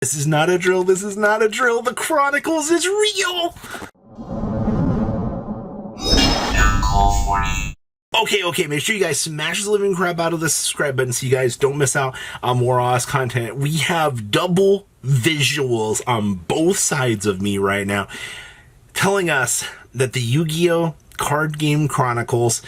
This is not a drill. This is not a drill. The Chronicles is real. Okay, make sure you guys smash the living crap out of the subscribe button so you guys don't miss out on more awesome content. We have double visuals on both sides of me right now telling us that the Yu-Gi-Oh! Card Game Chronicles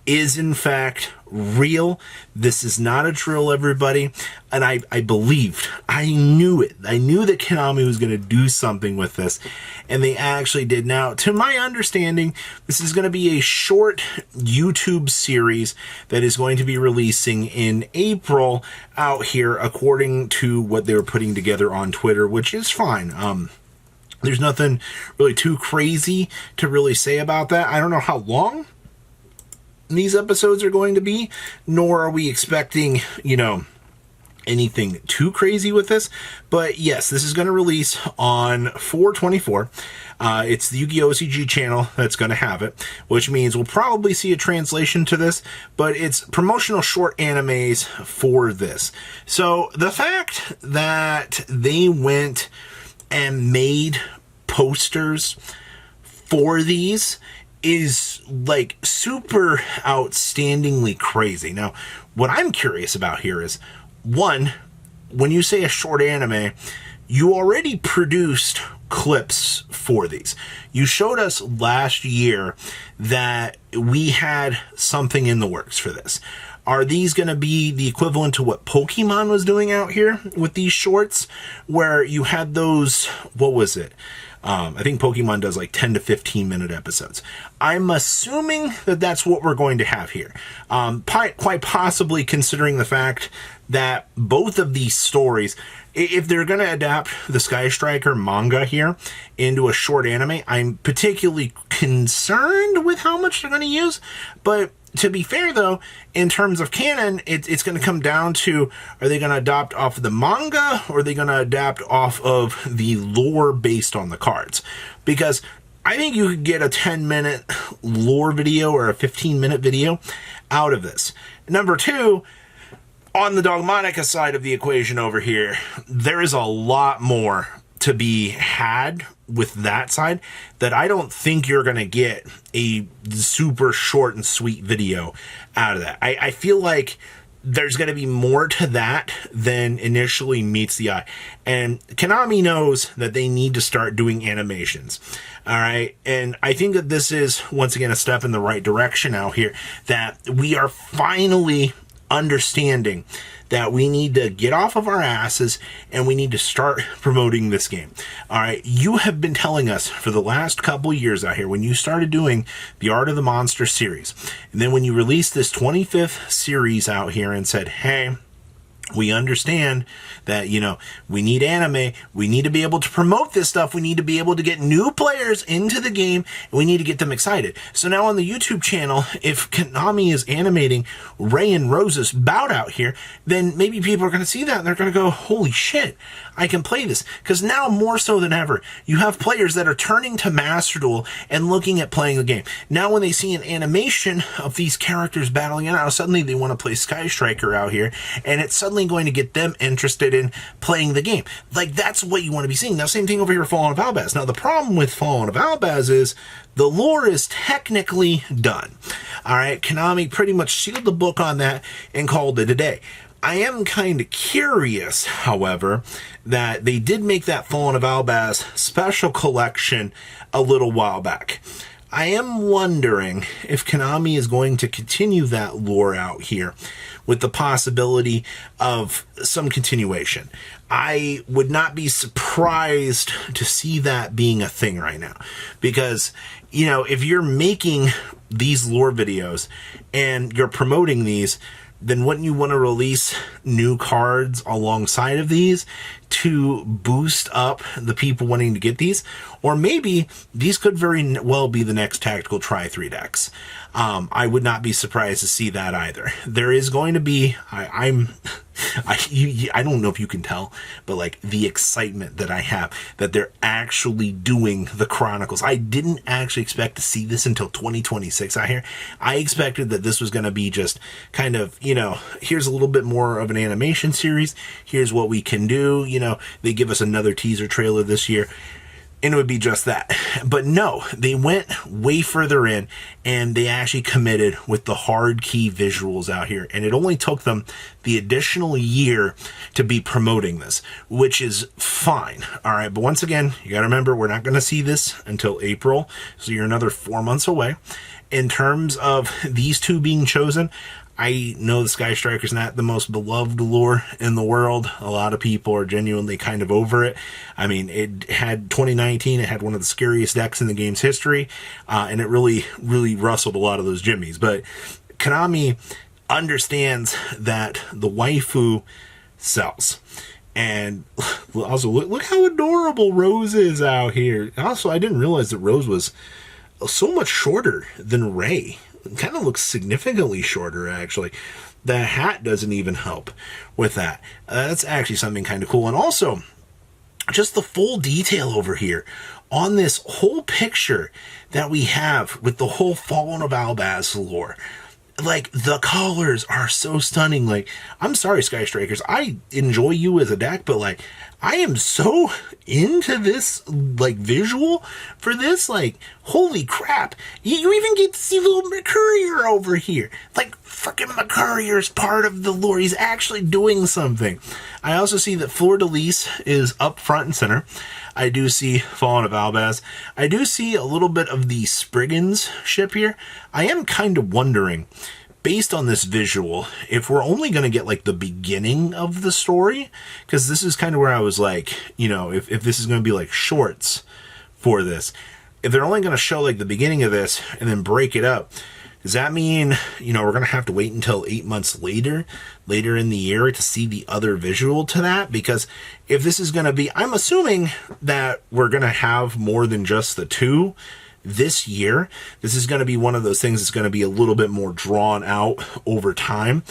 is in fact real. This is not a drill, everybody. And I believed, I knew it. I knew that Konami was going to do something with this, and they actually did. Now, to my understanding, this is going to be a short YouTube series that is going to be releasing in April out here, according to what they were putting together on Twitter, which is fine. There's nothing really too crazy to really say about that. I don't know how long these episodes are going to be, nor are we expecting, anything too crazy with this. But yes, this is going to release on 4/24. It's the Yu-Gi-Oh! OCG channel that's going to have it, which means we'll probably see a translation to this, but it's promotional short animes for this. So the fact that they went and made posters for these is like super outstandingly crazy. Now, what I'm curious about here is, one, when you say a short anime, you already produced clips for these. You showed us last year that we had something in the works for this. Are these going to be the equivalent to what Pokemon was doing out here with these shorts, where you had those, what was it? I think Pokemon does like 10 to 15 minute episodes. I'm assuming that that's what we're going to have here. Quite possibly, considering the fact that both of these stories, if they're going to adapt the Sky Striker manga here into a short anime, I'm particularly concerned with how much they're going to use. But to be fair, though, in terms of canon, it's going to come down to, are they going to adapt off of the manga, or are they going to adapt off of the lore based on the cards? Because I think you could get a 10-minute lore video or a 15-minute video out of this. Number two, on the Dogmatika side of the equation over here, there is a lot more to be had with that side that I don't think you're going to get a super short and sweet video out of that. I feel like there's going to be more to that than initially meets the eye. And Konami knows that they need to start doing animations. All right. And I think that this is, once again, a step in the right direction out here, that we are finally understanding that we need to get off of our asses and we need to start promoting this game. All right, you have been telling us for the last couple years out here, when you started doing the Art of the Monster series, and then when you released this 25th series out here and said, hey, we understand that, we need anime. We need to be able to promote this stuff. We need to be able to get new players into the game, and we need to get them excited. So now on the YouTube channel, if Konami is animating Ray and Rose's bout out here, then maybe people are going to see that and they're going to go, holy shit, I can play this. Because now more so than ever, you have players that are turning to Master Duel and looking at playing the game. Now when they see an animation of these characters battling it out, suddenly they want to play Sky Striker out here, and it's suddenly going to get them interested in playing the game. Like, that's what you want to be seeing. Now, same thing over here with Fallen of Albaz. Now, the problem with Fallen of Albaz is the lore is technically done. All right, Konami pretty much sealed the book on that and called it a day. I am kind of curious, however, that they did make that Fallen of Albaz special collection a little while back. I am wondering if Konami is going to continue that lore out here with the possibility of some continuation. I would not be surprised to see that being a thing right now. Because, if you're making these lore videos and you're promoting these, then wouldn't you want to release new cards alongside of these to boost up the people wanting to get these? Or maybe these could very well be the next Tactical Tri-3 decks. I would not be surprised to see that either. There is going to be, I don't know if you can tell, but like the excitement that I have that they're actually doing the Chronicles. I didn't actually expect to see this until 2026 out here. I expected that this was going to be just kind of, here's a little bit more of an animation series. Here's what we can do, they give us another teaser trailer this year, and it would be just that. But no, they went way further in, and they actually committed with the hard key visuals out here. And it only took them the additional year to be promoting this, which is fine. All right, but once again, you got to remember, we're not going to see this until April, so you're another 4 months away. In terms of these two being chosen, I know the Sky Striker's not the most beloved lore in the world. A lot of people are genuinely kind of over it. I mean, it had 2019, it had one of the scariest decks in the game's history, and it really, really rustled a lot of those jimmies. But Konami understands that the waifu sells. And also, look how adorable Rose is out here. Also, I didn't realize that Rose was so much shorter than Ray. It kind of looks significantly shorter, actually. The hat doesn't even help with that. That's actually something kind of cool. And also, just the full detail over here on this whole picture that we have with the whole Fallen of Albaz lore. Like, the colors are so stunning. Like, I'm sorry, Sky Strikers, I enjoy you as a deck, but, like, I am so into this, like, visual for this. Like, holy crap. You even get to see little Mercurier over here. Like, freaking Mercurier's part of the lore. He's actually doing something. I also see that Fleur de Lis is up front and center. I do see Fallen of Albaz. I do see a little bit of the Spriggans ship here. I am kind of wondering, based on this visual, if we're only going to get like the beginning of the story, because this is kind of where I was like, if this is going to be like shorts for this, if they're only going to show like the beginning of this and then break it up, does that mean, we're going to have to wait until 8 months later in the year to see the other visual to that? Because if this is going to be, I'm assuming that we're going to have more than just the two this year. This is going to be one of those things that's going to be a little bit more drawn out over time.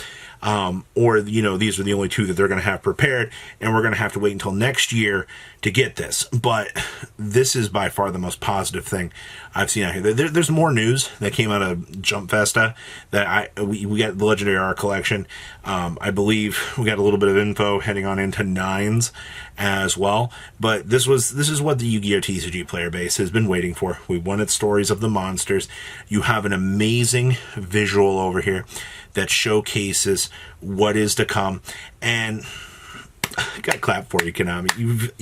Or, these are the only two that they're going to have prepared, and we're going to have to wait until next year to get this. But this is by far the most positive thing I've seen out here. There's more news that came out of Jump Festa that we got the Legendary Art Collection. I believe we got a little bit of info heading on into Nines as well. But this is what the Yu-Gi-Oh! TCG player base has been waiting for. We wanted stories of the monsters. You have an amazing visual over here that showcases what is to come. And I got to clap for you, Konami.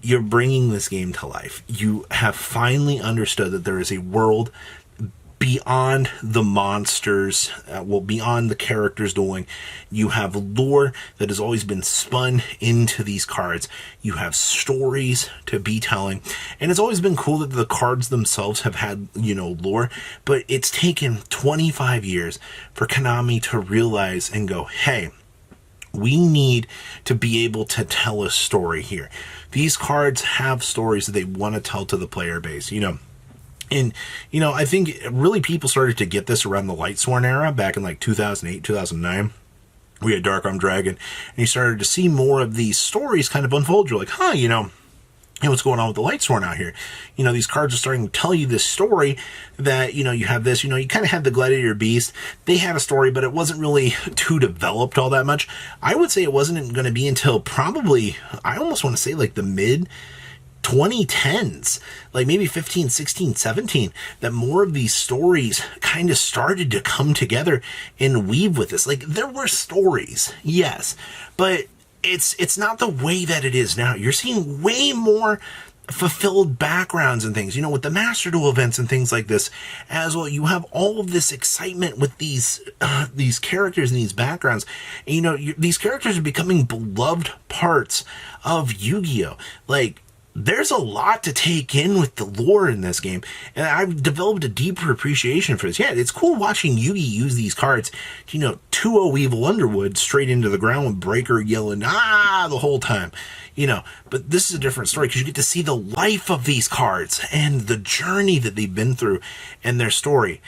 You're bringing this game to life. You have finally understood that there is a world beyond the monsters, beyond the characters dueling. You have lore that has always been spun into these cards. You have stories to be telling. And it's always been cool that the cards themselves have had, lore. But it's taken 25 years for Konami to realize and go, hey, we need to be able to tell a story here. These cards have stories that they want to tell to the player base, And, I think really people started to get this around the Lightsworn era back in like 2008, 2009. We had Dark Arm Dragon, and you started to see more of these stories kind of unfold. You're like, hey, what's going on with the Lightsworn out here? These cards are starting to tell you this story that, you have this, you kind of had the Gladiator Beast. They had a story, but it wasn't really too developed all that much. I would say it wasn't going to be until probably, I almost want to say like the mid 2010s, like maybe 15, 16, 17, that more of these stories kind of started to come together and weave with this. Like, there were stories, yes, but it's not the way that it is now. You're seeing way more fulfilled backgrounds and things, with the Master Duel events and things like this as well. You have all of this excitement with these characters and these backgrounds. And, these characters are becoming beloved parts of Yu-Gi-Oh! Like, there's a lot to take in with the lore in this game, and I've developed a deeper appreciation for this. Yeah, it's cool watching Yugi use these cards, 2-0 Evil Underwood straight into the ground with Breaker yelling, the whole time, but this is a different story because you get to see the life of these cards and the journey that they've been through and their story.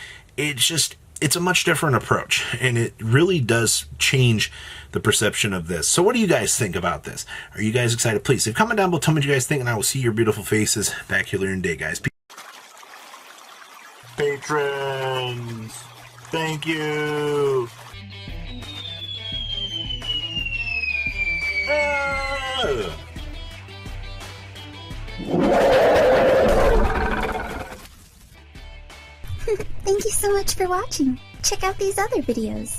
It's a much different approach, and it really does change the perception of this. So what do you guys think about this? Are you guys excited? Please leave a comment down below. Tell me what you guys think, and I will see your beautiful faces back here later in the day, guys. Patrons, thank you. Thank you so much for watching. Check out these other videos.